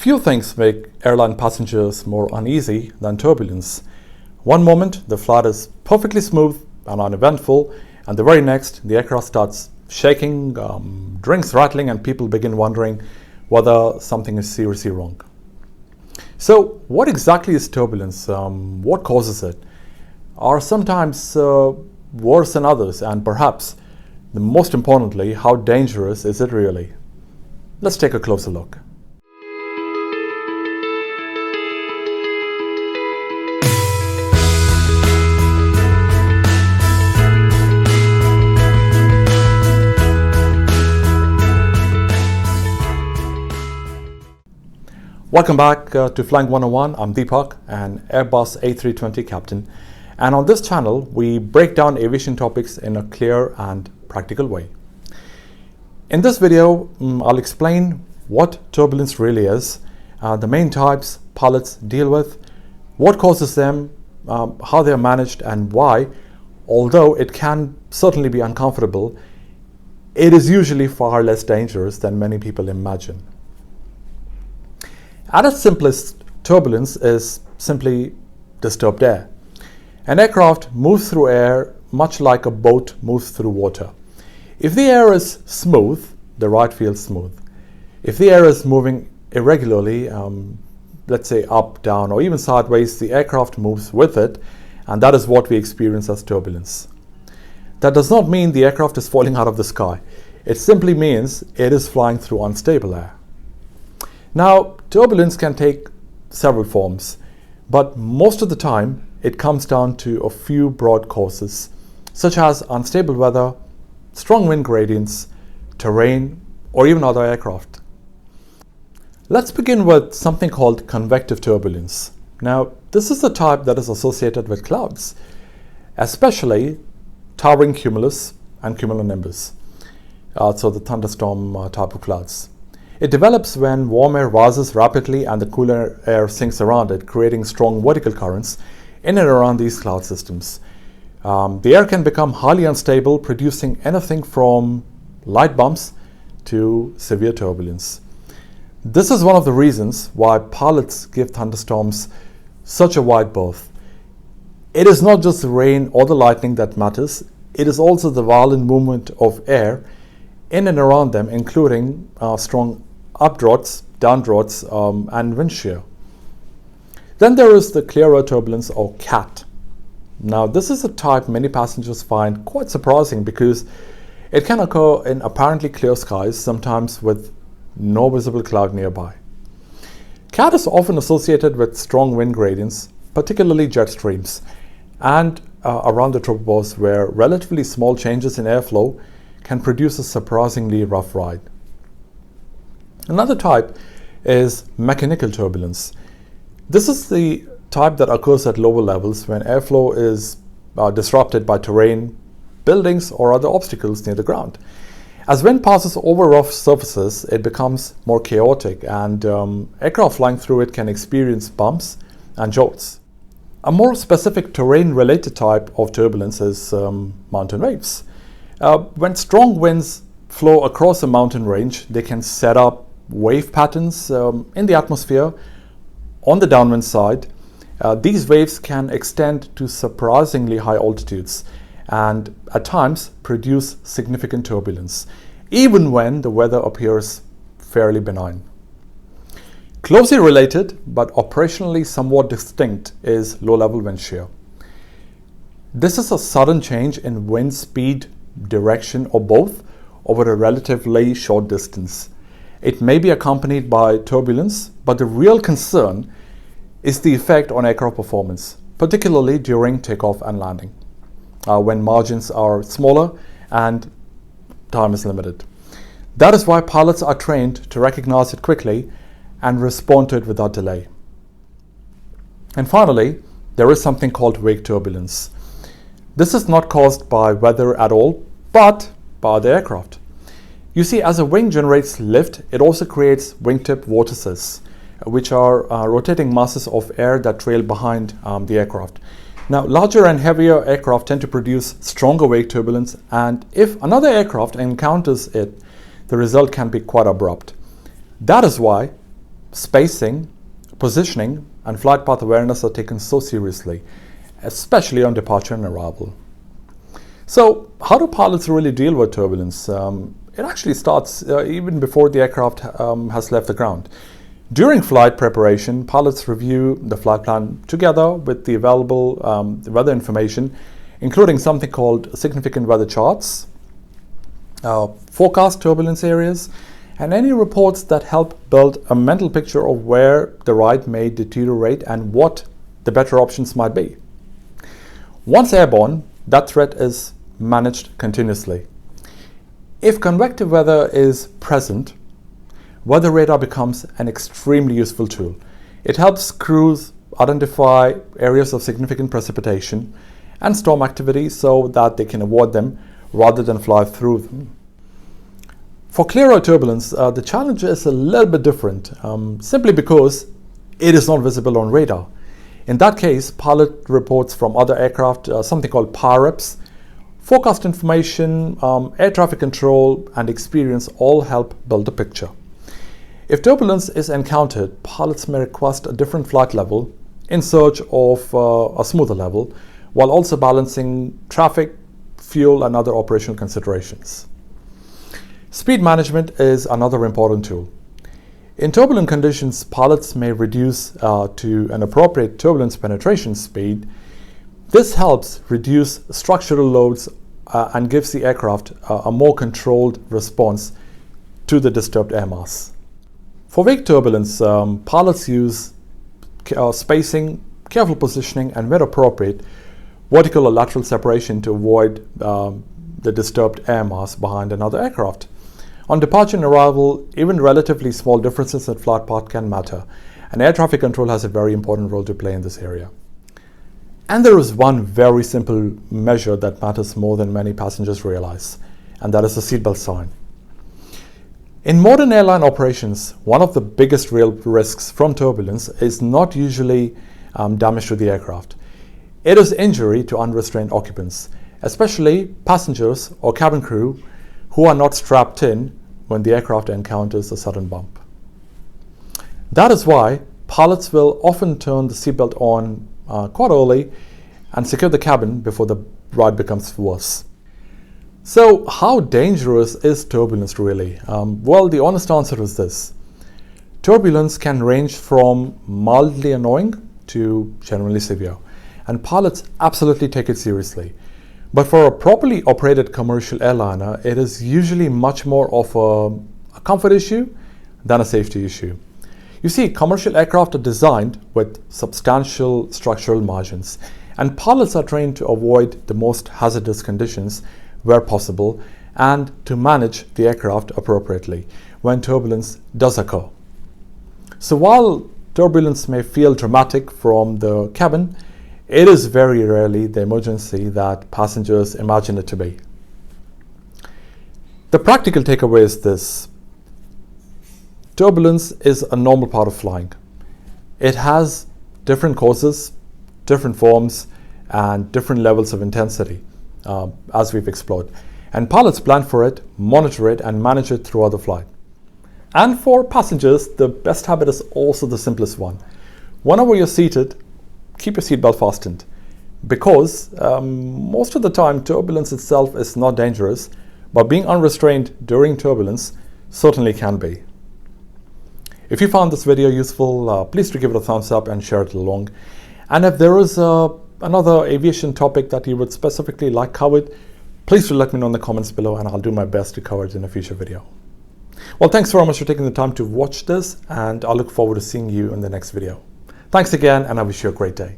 Few things make airline passengers more uneasy than turbulence. One moment, the flight is perfectly smooth and uneventful, and the very next, the aircraft starts shaking, drinks rattling, and people begin wondering whether something is seriously wrong. So, what exactly is turbulence? What causes it? Are sometimes worse than others, and perhaps, most importantly, how dangerous is it really? Let's take a closer look. Welcome back to Flying 101. I'm Deepak, an Airbus A320 captain, and on this channel we break down aviation topics in a clear and practical way. In this video, I'll explain what turbulence really is, the main types pilots deal with, what causes them, how they are managed, and why, although it can certainly be uncomfortable, it is usually far less dangerous than many people imagine. At its simplest, turbulence is simply disturbed air. An aircraft moves through air much like a boat moves through water. If the air is smooth, the ride feels smooth. If the air is moving irregularly, let's say up, down, or even sideways, the aircraft moves with it, and that is what we experience as turbulence. That does not mean the aircraft is falling out of the sky. It simply means it is flying through unstable air. Now, turbulence can take several forms, but most of the time it comes down to a few broad causes, such as unstable weather, strong wind gradients, terrain, or even other aircraft. Let's begin with something called convective turbulence. Now, this is the type that is associated with clouds, especially towering cumulus and cumulonimbus, so the thunderstorm type of clouds. It develops when warm air rises rapidly and the cooler air sinks around it, creating strong vertical currents in and around these cloud systems. The air can become highly unstable, producing anything from light bumps to severe turbulence. This is one of the reasons why pilots give thunderstorms such a wide berth. It is not just the rain or the lightning that matters, it is also the violent movement of air in and around them, including strong updrafts, downdrafts, and wind shear. Then there is the clearer turbulence, or CAT. Now, this is a type many passengers find quite surprising because it can occur in apparently clear skies, sometimes with no visible cloud nearby. CAT is often associated with strong wind gradients, particularly jet streams, and around the tropopause, where relatively small changes in airflow can produce a surprisingly rough ride. Another type is mechanical turbulence. This is the type that occurs at lower levels when airflow is disrupted by terrain, buildings, or other obstacles near the ground. As wind passes over rough surfaces, it becomes more chaotic, and aircraft flying through it can experience bumps and jolts. A more specific terrain-related type of turbulence is mountain waves. When strong winds flow across a mountain range, they can set up wave patterns in the atmosphere on the downwind side. These waves can extend to surprisingly high altitudes and at times produce significant turbulence, even when the weather appears fairly benign. Closely related, but operationally somewhat distinct, is low-level wind shear. This is a sudden change in wind speed, direction, or both over a relatively short distance. It may be accompanied by turbulence, but the real concern is the effect on aircraft performance, particularly during takeoff and landing, when margins are smaller and time is limited. That is why pilots are trained to recognize it quickly and respond to it without delay. And finally, there is something called wake turbulence. This is not caused by weather at all, but by the aircraft. You see, as a wing generates lift, it also creates wingtip vortices, which are rotating masses of air that trail behind the aircraft. Now, larger and heavier aircraft tend to produce stronger wake turbulence, and if another aircraft encounters it, the result can be quite abrupt. That is why spacing, positioning, and flight path awareness are taken so seriously, especially on departure and arrival. So how do pilots really deal with turbulence? It actually starts even before the aircraft has left the ground. During flight preparation, pilots review the flight plan together with the available weather information, including something called significant weather charts, forecast turbulence areas, and any reports that help build a mental picture of where the ride may deteriorate and what the better options might be. Once airborne, that threat is managed continuously. If convective weather is present, weather radar becomes an extremely useful tool. It helps crews identify areas of significant precipitation and storm activity so that they can avoid them rather than fly through them. For clear air turbulence, the challenge is a little bit different, simply because it is not visible on radar. In that case, pilot reports from other aircraft, something called power-ups, forecast information, air traffic control, and experience all help build a picture. If turbulence is encountered, pilots may request a different flight level in search of a smoother level, while also balancing traffic, fuel, and other operational considerations. Speed management is another important tool. In turbulent conditions, pilots may reduce to an appropriate turbulence penetration speed. This helps reduce structural loads and gives the aircraft a more controlled response to the disturbed air mass. For weak turbulence, pilots use spacing, careful positioning, and where appropriate, vertical or lateral separation to avoid the disturbed air mass behind another aircraft. On departure and arrival, even relatively small differences in flight path can matter, and air traffic control has a very important role to play in this area. And there is one very simple measure that matters more than many passengers realize, and that is the seatbelt sign. In modern airline operations, one of the biggest real risks from turbulence is not usually damage to the aircraft. It is injury to unrestrained occupants, especially passengers or cabin crew who are not strapped in when the aircraft encounters a sudden bump. That is why pilots will often turn the seatbelt on quite early and secure the cabin before the ride becomes worse. So how dangerous is turbulence really? Well, the honest answer is this. Turbulence can range from mildly annoying to generally severe, and pilots absolutely take it seriously. But for a properly operated commercial airliner, it is usually much more of a comfort issue than a safety issue. You see, commercial aircraft are designed with substantial structural margins, and pilots are trained to avoid the most hazardous conditions where possible and to manage the aircraft appropriately when turbulence does occur. So while turbulence may feel dramatic from the cabin, it is very rarely the emergency that passengers imagine it to be. The practical takeaway is this. Turbulence is a normal part of flying. It has different causes, different forms, and different levels of intensity, as we've explored. And pilots plan for it, monitor it, and manage it throughout the flight. And for passengers, the best habit is also the simplest one. Whenever you're seated, keep your seatbelt fastened, because most of the time turbulence itself is not dangerous, but being unrestrained during turbulence certainly can be. If you found this video useful, please do give it a thumbs up and share it along. And if there is another aviation topic that you would specifically like covered, please do let me know in the comments below, and I'll do my best to cover it in a future video. Well, thanks very much for taking the time to watch this, and I look forward to seeing you in the next video. Thanks again, and I wish you a great day.